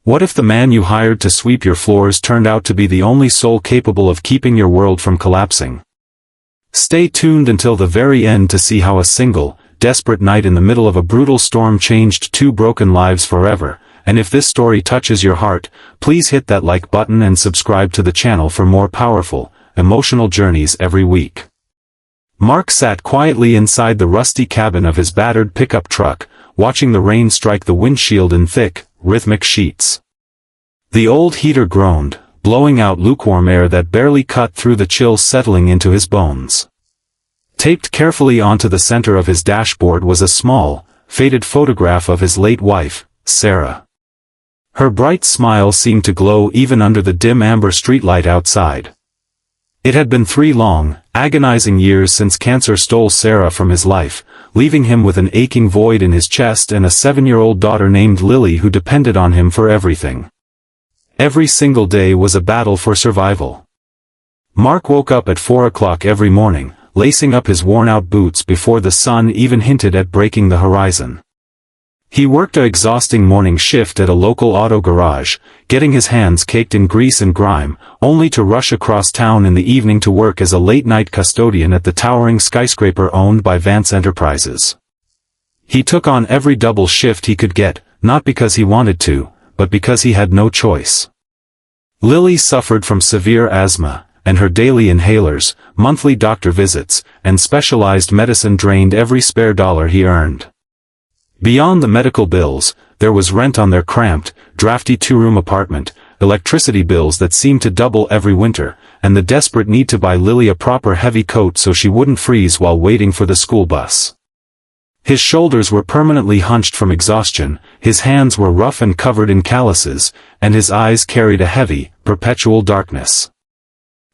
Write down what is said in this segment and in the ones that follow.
What if the man you hired to sweep your floors turned out to be the only soul capable of keeping your world from collapsing? Stay tuned until the very end to see how a single, desperate night in the middle of a brutal storm changed two broken lives forever, and if this story touches your heart, please hit that like button and subscribe to the channel for more powerful, emotional journeys every week. Mark sat quietly inside the rusty cabin of his battered pickup truck, watching the rain strike the windshield in thick, rhythmic sheets. The old heater groaned, blowing out lukewarm air that barely cut through the chill settling into his bones. Taped carefully onto the center of his dashboard was a small, faded photograph of his late wife, Sarah. Her bright smile seemed to glow even under the dim amber streetlight outside. It had been 3 long, agonizing years since cancer stole Sarah from his life, leaving him with an aching void in his chest and a 7-year-old daughter named Lily who depended on him for everything. Every single day was a battle for survival. Mark woke up at 4 o'clock every morning, lacing up his worn-out boots before the sun even hinted at breaking the horizon. He worked an exhausting morning shift at a local auto garage, getting his hands caked in grease and grime, only to rush across town in the evening to work as a late-night custodian at the towering skyscraper owned by Vance Enterprises. He took on every double shift he could get, not because he wanted to, but because he had no choice. Lily suffered from severe asthma, and her daily inhalers, monthly doctor visits, and specialized medicine drained every spare dollar he earned. Beyond the medical bills, there was rent on their cramped, drafty 2-room apartment, electricity bills that seemed to double every winter, and the desperate need to buy Lily a proper heavy coat so she wouldn't freeze while waiting for the school bus. His shoulders were permanently hunched from exhaustion, his hands were rough and covered in calluses, and his eyes carried a heavy, perpetual darkness.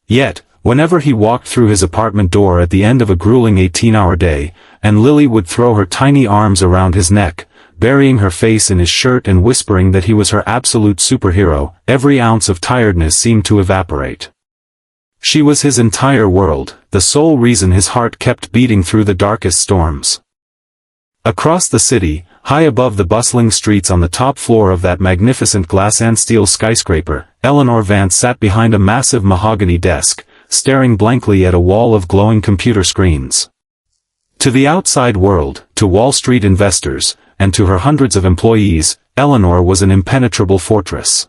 Yet, whenever he walked through his apartment door at the end of a grueling 18-hour day, and Lily would throw her tiny arms around his neck, burying her face in his shirt and whispering that he was her absolute superhero, every ounce of tiredness seemed to evaporate. She was his entire world, the sole reason his heart kept beating through the darkest storms. Across the city, high above the bustling streets on the top floor of that magnificent glass and steel skyscraper, Eleanor Vance sat behind a massive mahogany desk, staring blankly at a wall of glowing computer screens. To the outside world, to Wall Street investors, and to her hundreds of employees, Eleanor was an impenetrable fortress.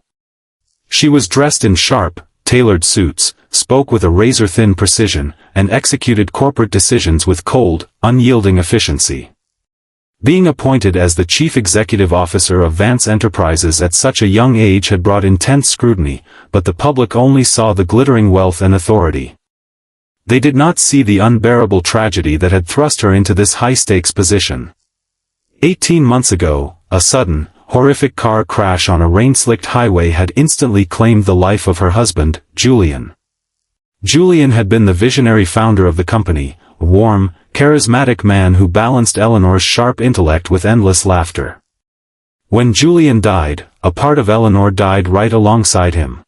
She was dressed in sharp, tailored suits, spoke with a razor-thin precision, and executed corporate decisions with cold, unyielding efficiency. Being appointed as the chief executive officer of Vance Enterprises at such a young age had brought intense scrutiny, but the public only saw the glittering wealth and authority. They did not see the unbearable tragedy that had thrust her into this high-stakes position. 18 months ago, a sudden, horrific car crash on a rain-slicked highway had instantly claimed the life of her husband, Julian. Julian had been the visionary founder of the company, a warm, charismatic man who balanced Eleanor's sharp intellect with endless laughter. When Julian died, a part of Eleanor died right alongside him.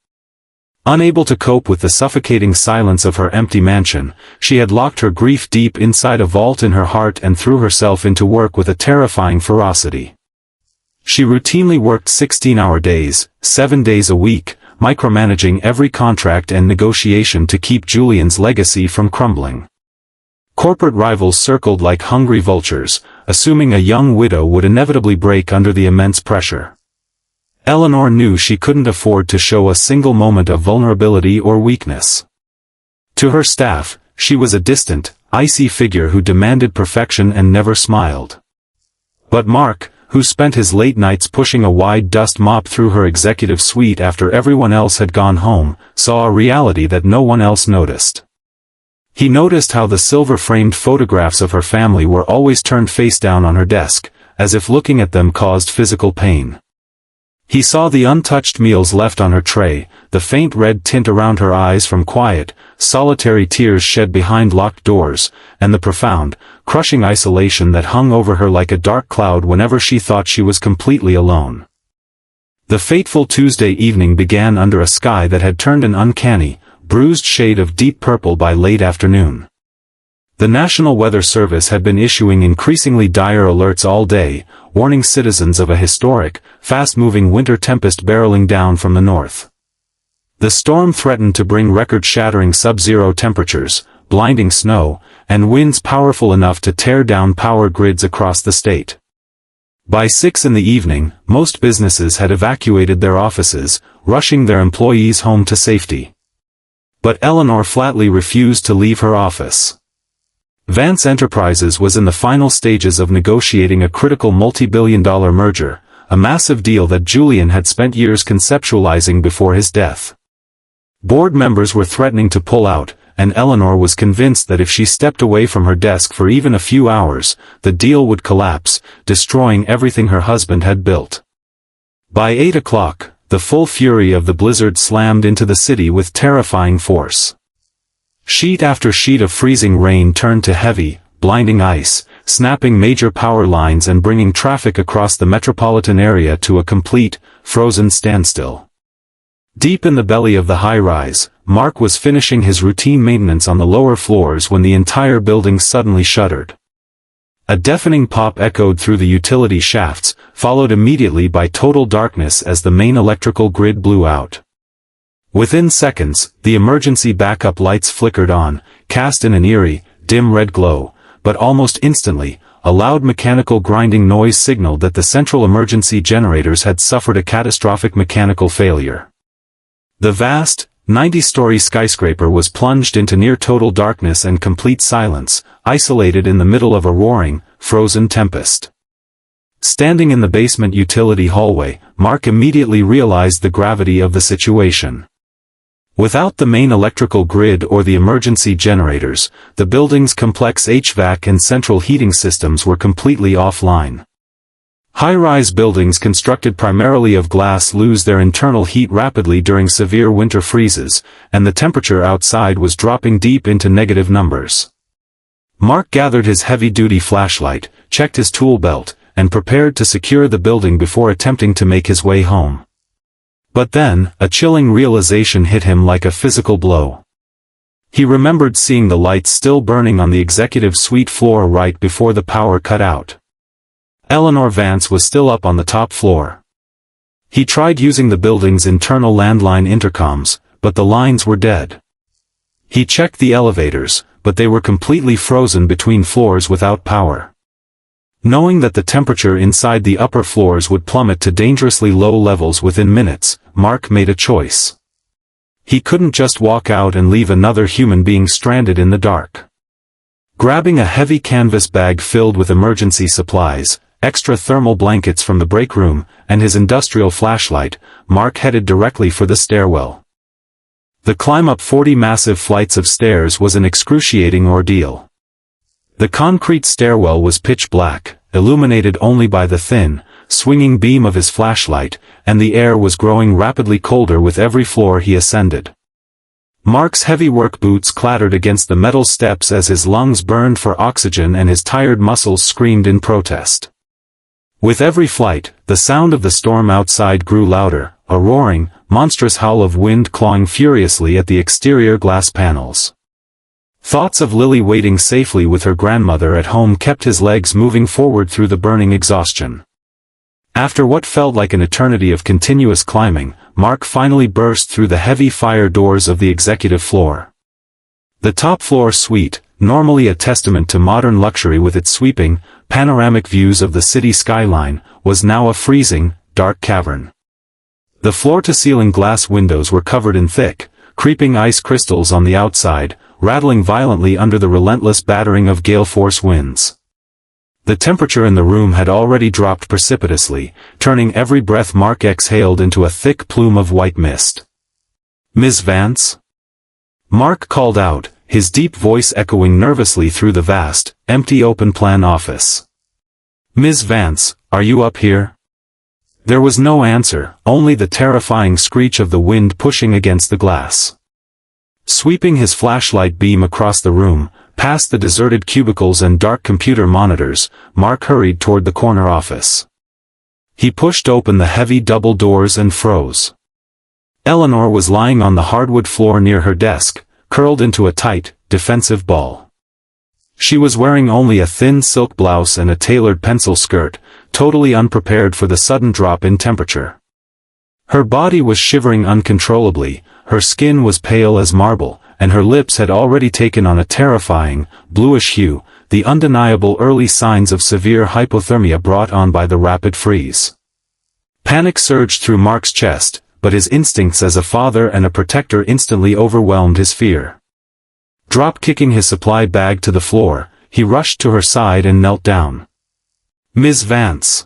Unable to cope with the suffocating silence of her empty mansion, she had locked her grief deep inside a vault in her heart and threw herself into work with a terrifying ferocity. She routinely worked 16-hour days, 7 days a week, micromanaging every contract and negotiation to keep Julian's legacy from crumbling. Corporate rivals circled like hungry vultures, assuming a young widow would inevitably break under the immense pressure. Eleanor knew she couldn't afford to show a single moment of vulnerability or weakness. To her staff, she was a distant, icy figure who demanded perfection and never smiled. But Mark, who spent his late nights pushing a wide dust mop through her executive suite after everyone else had gone home, saw a reality that no one else noticed. He noticed how the silver-framed photographs of her family were always turned face down on her desk, as if looking at them caused physical pain. He saw the untouched meals left on her tray, the faint red tint around her eyes from quiet, solitary tears shed behind locked doors, and the profound, crushing isolation that hung over her like a dark cloud whenever she thought she was completely alone. The fateful Tuesday evening began under a sky that had turned an uncanny, bruised shade of deep purple by late afternoon. The National Weather Service had been issuing increasingly dire alerts all day, warning citizens of a historic, fast-moving winter tempest barreling down from the north. The storm threatened to bring record-shattering sub-zero temperatures, blinding snow, and winds powerful enough to tear down power grids across the state. By 6 in the evening, most businesses had evacuated their offices, rushing their employees home to safety. But Eleanor flatly refused to leave her office. Vance Enterprises was in the final stages of negotiating a critical multi-billion-dollar merger, a massive deal that Julian had spent years conceptualizing before his death. Board members were threatening to pull out, and Eleanor was convinced that if she stepped away from her desk for even a few hours, the deal would collapse, destroying everything her husband had built. By 8 o'clock, the full fury of the blizzard slammed into the city with terrifying force. Sheet after sheet of freezing rain turned to heavy, blinding ice, snapping major power lines and bringing traffic across the metropolitan area to a complete, frozen standstill. Deep in the belly of the high-rise, Mark was finishing his routine maintenance on the lower floors when the entire building suddenly shuddered. A deafening pop echoed through the utility shafts, followed immediately by total darkness as the main electrical grid blew out. Within seconds, the emergency backup lights flickered on, cast in an eerie, dim red glow, but almost instantly, a loud mechanical grinding noise signaled that the central emergency generators had suffered a catastrophic mechanical failure. The vast, 90-story skyscraper was plunged into near-total darkness and complete silence, isolated in the middle of a roaring, frozen tempest. Standing in the basement utility hallway, Mark immediately realized the gravity of the situation. Without the main electrical grid or the emergency generators, the building's complex HVAC and central heating systems were completely offline. High-rise buildings constructed primarily of glass lose their internal heat rapidly during severe winter freezes, and the temperature outside was dropping deep into negative numbers. Mark gathered his heavy-duty flashlight, checked his tool belt, and prepared to secure the building before attempting to make his way home. But then, a chilling realization hit him like a physical blow. He remembered seeing the lights still burning on the executive suite floor right before the power cut out. Eleanor Vance was still up on the top floor. He tried using the building's internal landline intercoms, but the lines were dead. He checked the elevators, but they were completely frozen between floors without power. Knowing that the temperature inside the upper floors would plummet to dangerously low levels within minutes, Mark made a choice. He couldn't just walk out and leave another human being stranded in the dark. Grabbing a heavy canvas bag filled with emergency supplies, extra thermal blankets from the break room, and his industrial flashlight, Mark headed directly for the stairwell. The climb up 40 massive flights of stairs was an excruciating ordeal. The concrete stairwell was pitch black, illuminated only by the thin, swinging beam of his flashlight, and the air was growing rapidly colder with every floor he ascended. Mark's heavy work boots clattered against the metal steps as his lungs burned for oxygen and his tired muscles screamed in protest. With every flight, the sound of the storm outside grew louder, a roaring, monstrous howl of wind clawing furiously at the exterior glass panels. Thoughts of Lily waiting safely with her grandmother at home kept his legs moving forward through the burning exhaustion. After what felt like an eternity of continuous climbing, Mark finally burst through the heavy fire doors of the executive floor. The top-floor suite, normally a testament to modern luxury with its sweeping, panoramic views of the city skyline, was now a freezing, dark cavern. The floor-to-ceiling glass windows were covered in thick, creeping ice crystals on the outside, rattling violently under the relentless battering of gale-force winds. The temperature in the room had already dropped precipitously, turning every breath Mark exhaled into a thick plume of white mist. "Ms. Vance?" Mark called out, his deep voice echoing nervously through the vast, empty open-plan office. "Ms. Vance, are you up here?" There was no answer, only the terrifying screech of the wind pushing against the glass. Sweeping his flashlight beam across the room, past the deserted cubicles and dark computer monitors, Mark hurried toward the corner office. He pushed open the heavy double doors and froze. Eleanor was lying on the hardwood floor near her desk, curled into a tight, defensive ball. She was wearing only a thin silk blouse and a tailored pencil skirt, totally unprepared for the sudden drop in temperature. Her body was shivering uncontrollably, her skin was pale as marble, and her lips had already taken on a terrifying, bluish hue, the undeniable early signs of severe hypothermia brought on by the rapid freeze. Panic surged through Mark's chest, but his instincts as a father and a protector instantly overwhelmed his fear. Drop-kicking his supply bag to the floor, he rushed to her side and knelt down. "Ms. Vance.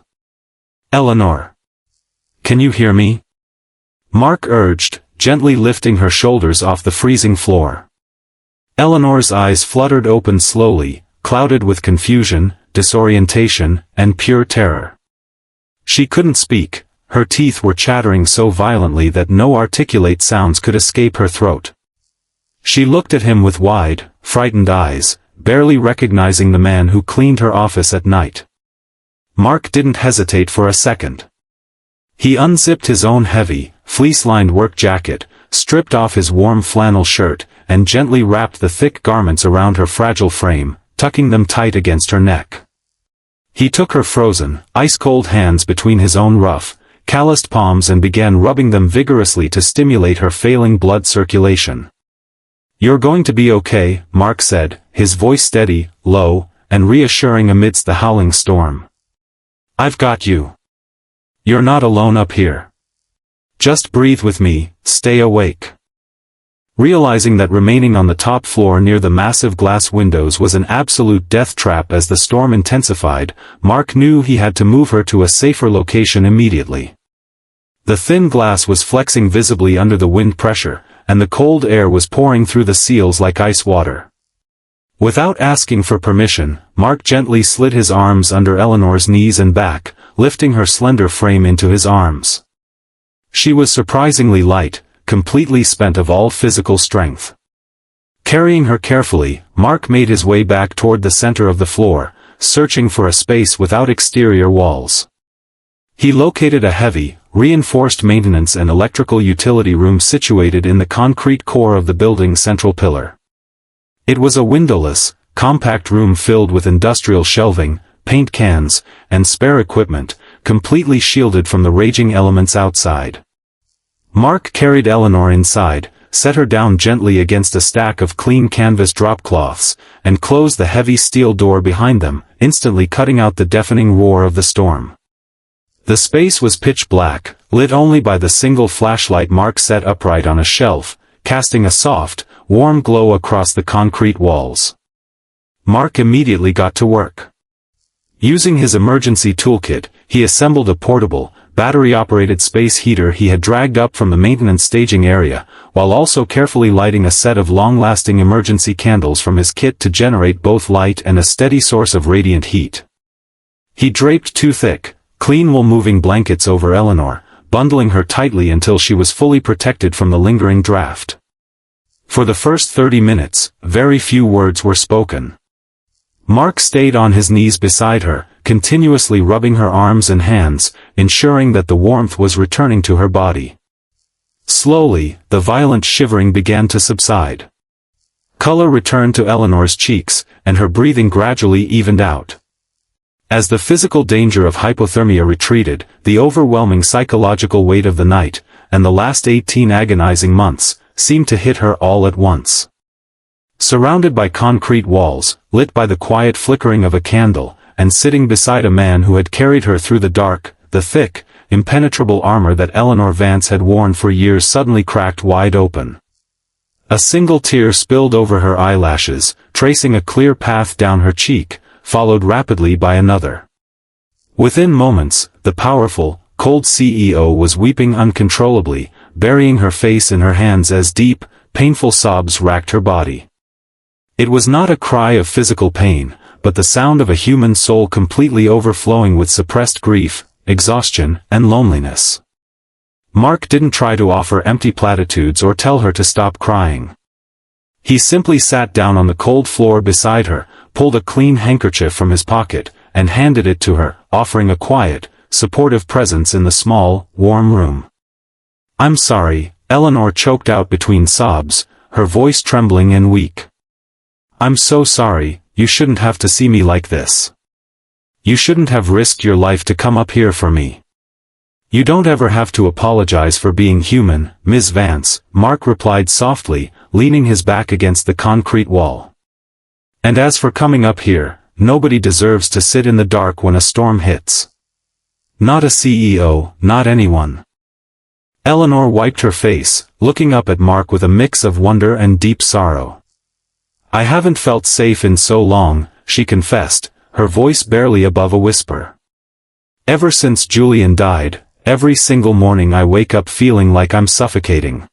Eleanor. Can you hear me?" Mark urged, gently lifting her shoulders off the freezing floor. Eleanor's eyes fluttered open slowly, clouded with confusion, disorientation, and pure terror. She couldn't speak, her teeth were chattering so violently that no articulate sounds could escape her throat. She looked at him with wide, frightened eyes, barely recognizing the man who cleaned her office at night. Mark didn't hesitate for a second. He unzipped his own heavy, fleece-lined work jacket, stripped off his warm flannel shirt, and gently wrapped the thick garments around her fragile frame, tucking them tight against her neck. He took her frozen, ice-cold hands between his own rough, calloused palms and began rubbing them vigorously to stimulate her failing blood circulation. "You're going to be okay," Mark said, his voice steady, low, and reassuring amidst the howling storm. "I've got you. You're not alone up here. Just breathe with me, stay awake." Realizing that remaining on the top floor near the massive glass windows was an absolute death trap as the storm intensified, Mark knew he had to move her to a safer location immediately. The thin glass was flexing visibly under the wind pressure, and the cold air was pouring through the seals like ice water. Without asking for permission, Mark gently slid his arms under Eleanor's knees and back, lifting her slender frame into his arms. She was surprisingly light, completely spent of all physical strength. Carrying her carefully, Mark made his way back toward the center of the floor, searching for a space without exterior walls. He located a heavy, reinforced maintenance and electrical utility room situated in the concrete core of the building's central pillar. It was a windowless, compact room filled with industrial shelving, paint cans, and spare equipment, completely shielded from the raging elements outside. Mark carried Eleanor inside, set her down gently against a stack of clean canvas drop cloths, and closed the heavy steel door behind them, instantly cutting out the deafening roar of the storm. The space was pitch black, lit only by the single flashlight Mark set upright on a shelf, casting a soft, warm glow across the concrete walls. Mark immediately got to work. Using his emergency toolkit, he assembled a portable, battery-operated space heater he had dragged up from the maintenance staging area, while also carefully lighting a set of long-lasting emergency candles from his kit to generate both light and a steady source of radiant heat. He draped two thick, clean wool-moving blankets over Eleanor, bundling her tightly until she was fully protected from the lingering draft. For the first 30 minutes, very few words were spoken. Mark stayed on his knees beside her, continuously rubbing her arms and hands, ensuring that the warmth was returning to her body. Slowly, the violent shivering began to subside. Color returned to Eleanor's cheeks, and her breathing gradually evened out. As the physical danger of hypothermia retreated, the overwhelming psychological weight of the night, and the last 18 agonizing months, seemed to hit her all at once. Surrounded by concrete walls, lit by the quiet flickering of a candle, and sitting beside a man who had carried her through the dark, the thick, impenetrable armor that Eleanor Vance had worn for years suddenly cracked wide open. A single tear spilled over her eyelashes, tracing a clear path down her cheek, followed rapidly by another. Within moments, the powerful, cold CEO was weeping uncontrollably, burying her face in her hands as deep, painful sobs racked her body. It was not a cry of physical pain, but the sound of a human soul completely overflowing with suppressed grief, exhaustion, and loneliness. Mark didn't try to offer empty platitudes or tell her to stop crying. He simply sat down on the cold floor beside her, pulled a clean handkerchief from his pocket, and handed it to her, offering a quiet, supportive presence in the small, warm room. "I'm sorry," Eleanor choked out between sobs, her voice trembling and weak. "I'm so sorry," you shouldn't have to see me like this. You shouldn't have risked your life to come up here for me. You don't ever have to apologize for being human, Ms. Vance, Mark replied softly, leaning his back against the concrete wall. And as for coming up here, nobody deserves to sit in the dark when a storm hits. Not a CEO, not anyone. Eleanor wiped her face, looking up at Mark with a mix of wonder and deep sorrow. I haven't felt safe in so long, she confessed, her voice barely above a whisper. Ever since Julian died, every single morning I wake up feeling like I'm suffocating.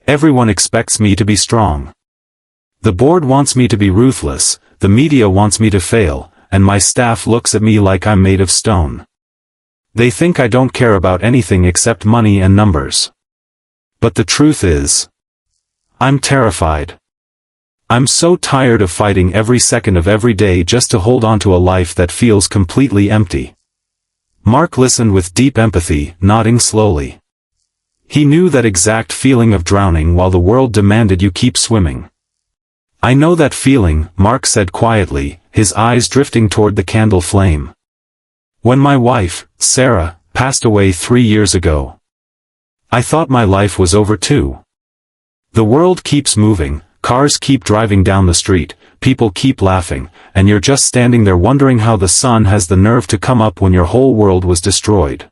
Everyone expects me to be strong. The board wants me to be ruthless, the media wants me to fail, and my staff looks at me like I'm made of stone. They think I don't care about anything except money and numbers. But the truth is, I'm terrified. I'm so tired of fighting every second of every day just to hold on to a life that feels completely empty. Mark listened with deep empathy, nodding slowly. He knew that exact feeling of drowning while the world demanded you keep swimming. I know that feeling, Mark said quietly, his eyes drifting toward the candle flame. When my wife, Sarah, passed away 3 years ago, I thought my life was over too. The world keeps moving, cars keep driving down the street, people keep laughing, and you're just standing there wondering how the sun has the nerve to come up when your whole world was destroyed.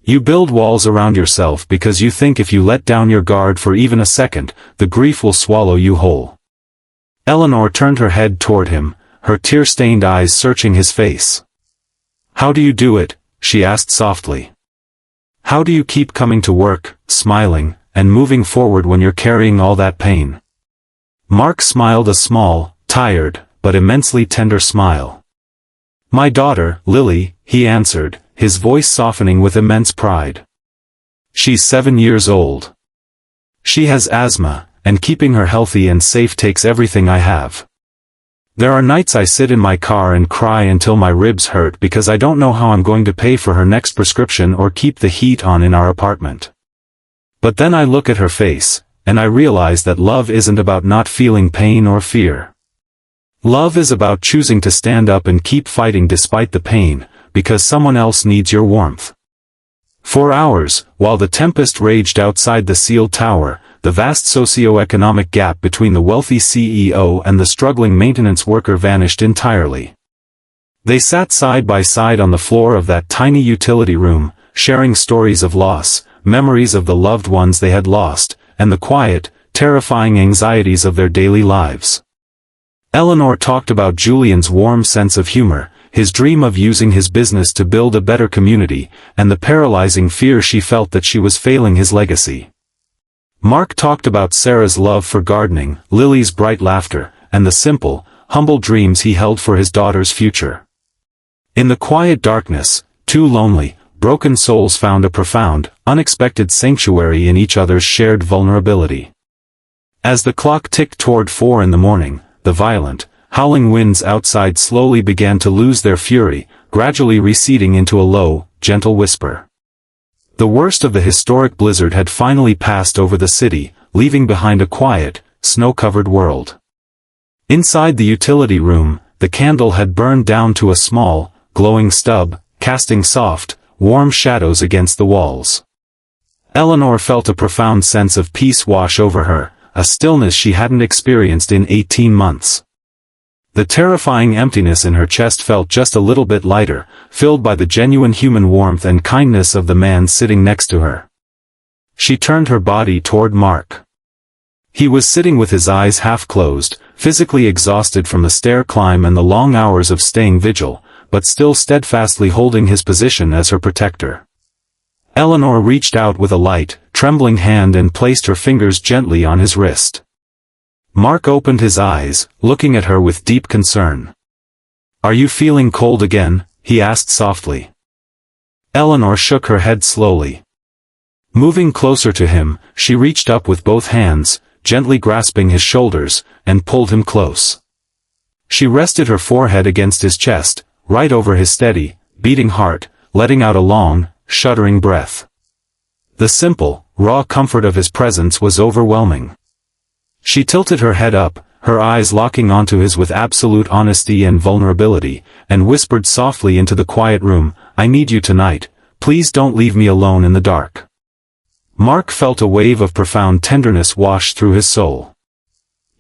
You build walls around yourself because you think if you let down your guard for even a second, the grief will swallow you whole. Eleanor turned her head toward him, her tear-stained eyes searching his face. How do you do it? She asked softly. How do you keep coming to work, smiling, and moving forward when you're carrying all that pain? Mark smiled a small, tired, but immensely tender smile. My daughter, Lily, he answered, his voice softening with immense pride. She's 7 years old. She has asthma, and keeping her healthy and safe takes everything I have. There are nights I sit in my car and cry until my ribs hurt because I don't know how I'm going to pay for her next prescription or keep the heat on in our apartment. But then I look at her face, and I realize that love isn't about not feeling pain or fear. Love is about choosing to stand up and keep fighting despite the pain, because someone else needs your warmth. For hours, while the tempest raged outside the sealed tower, the vast socio-economic gap between the wealthy CEO and the struggling maintenance worker vanished entirely. They sat side by side on the floor of that tiny utility room, sharing stories of loss, memories of the loved ones they had lost, and the quiet, terrifying anxieties of their daily lives. Eleanor talked about Julian's warm sense of humor, his dream of using his business to build a better community, and the paralyzing fear she felt that she was failing his legacy. Mark talked about Sarah's love for gardening, Lily's bright laughter, and the simple, humble dreams he held for his daughter's future. In the quiet darkness, two lonely, broken souls found a profound, unexpected sanctuary in each other's shared vulnerability. As the clock ticked toward 4 in the morning, the violent, howling winds outside slowly began to lose their fury, gradually receding into a low, gentle whisper. The worst of the historic blizzard had finally passed over the city, leaving behind a quiet, snow-covered world. Inside the utility room, the candle had burned down to a small, glowing stub, casting soft, warm shadows against the walls. Eleanor felt a profound sense of peace wash over her, a stillness she hadn't experienced in 18 months. The terrifying emptiness in her chest felt just a little bit lighter, filled by the genuine human warmth and kindness of the man sitting next to her. She turned her body toward Mark. He was sitting with his eyes half closed, physically exhausted from the stair climb and the long hours of staying vigil, but still steadfastly holding his position as her protector. Eleanor reached out with a light, trembling hand and placed her fingers gently on his wrist. Mark opened his eyes, looking at her with deep concern. "Are you feeling cold again?" he asked softly. Eleanor shook her head slowly. Moving closer to him, she reached up with both hands, gently grasping his shoulders, and pulled him close. She rested her forehead against his chest, right over his steady, beating heart, letting out a long, shuddering breath. The simple, raw comfort of his presence was overwhelming. She tilted her head up, her eyes locking onto his with absolute honesty and vulnerability, and whispered softly into the quiet room, "I need you tonight, please don't leave me alone in the dark." Mark felt a wave of profound tenderness wash through his soul.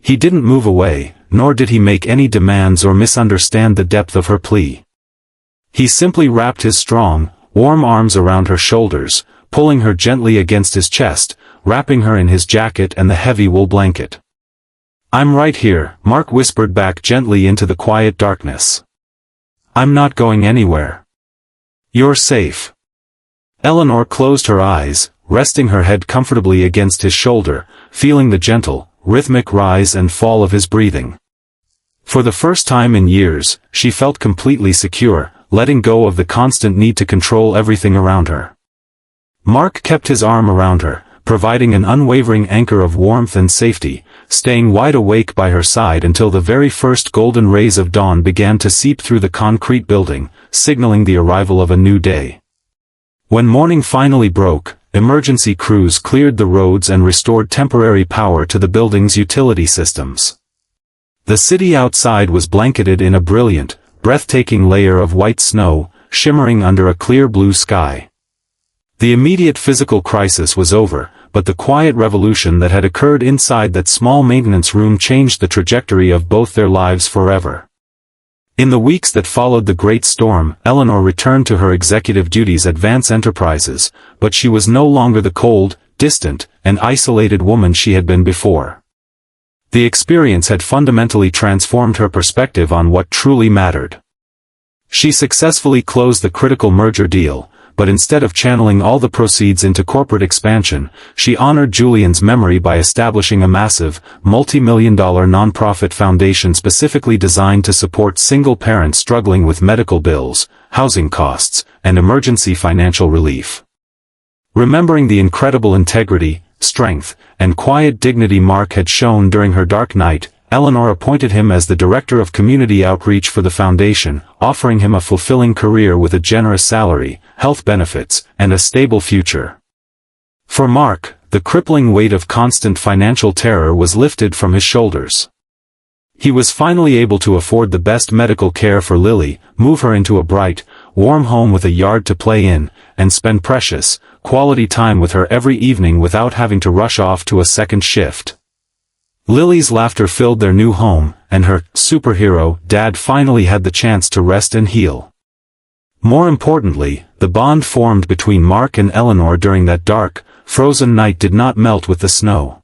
He didn't move away, nor did he make any demands or misunderstand the depth of her plea. He simply wrapped his strong, warm arms around her shoulders, pulling her gently against his chest, wrapping her in his jacket and the heavy wool blanket. "I'm right here," Mark whispered back gently into the quiet darkness. "I'm not going anywhere. You're safe." Eleanor closed her eyes, resting her head comfortably against his shoulder, feeling the gentle, rhythmic rise and fall of his breathing. For the first time in years, she felt completely secure, letting go of the constant need to control everything around her. Mark kept his arm around her, providing an unwavering anchor of warmth and safety, staying wide awake by her side until the very first golden rays of dawn began to seep through the concrete building, signaling the arrival of a new day. When morning finally broke, emergency crews cleared the roads and restored temporary power to the building's utility systems. The city outside was blanketed in a brilliant, breathtaking layer of white snow, shimmering under a clear blue sky. The immediate physical crisis was over, but the quiet revolution that had occurred inside that small maintenance room changed the trajectory of both their lives forever. In the weeks that followed the great storm, Eleanor returned to her executive duties at Vance Enterprises, but she was no longer the cold, distant, and isolated woman she had been before. The experience had fundamentally transformed her perspective on what truly mattered. She successfully closed the critical merger deal, but instead of channeling all the proceeds into corporate expansion, she honored Julian's memory by establishing a massive, multi-million-dollar nonprofit foundation specifically designed to support single parents struggling with medical bills, housing costs, and emergency financial relief. Remembering the incredible integrity, strength, and quiet dignity Mark had shown during her dark night, Eleanor appointed him as the Director of Community Outreach for the foundation, offering him a fulfilling career with a generous salary, health benefits, and a stable future. For Mark, the crippling weight of constant financial terror was lifted from his shoulders. He was finally able to afford the best medical care for Lily, move her into a bright, warm home with a yard to play in, and spend precious, quality time with her every evening without having to rush off to a second shift. Lily's laughter filled their new home, and her superhero dad finally had the chance to rest and heal. More importantly, the bond formed between Mark and Eleanor during that dark, frozen night did not melt with the snow.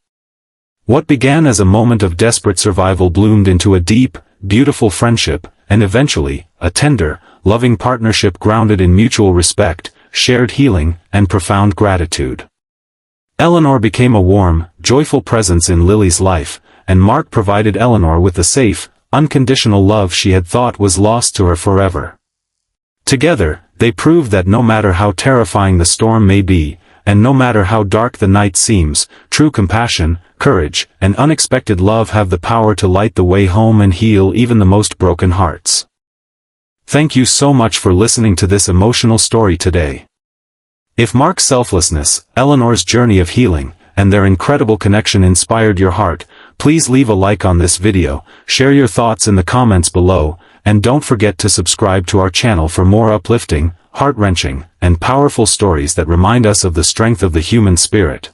What began as a moment of desperate survival bloomed into a deep, beautiful friendship, and eventually, a tender, loving partnership grounded in mutual respect, shared healing, and profound gratitude. Eleanor became a warm, joyful presence in Lily's life, and Mark provided Eleanor with the safe, unconditional love she had thought was lost to her forever. Together, they proved that no matter how terrifying the storm may be, and no matter how dark the night seems, true compassion, courage, and unexpected love have the power to light the way home and heal even the most broken hearts. Thank you so much for listening to this emotional story today. If Mark's selflessness, Eleanor's journey of healing, and their incredible connection inspired your heart, please leave a like on this video, share your thoughts in the comments below, and don't forget to subscribe to our channel for more uplifting, heart-wrenching, and powerful stories that remind us of the strength of the human spirit.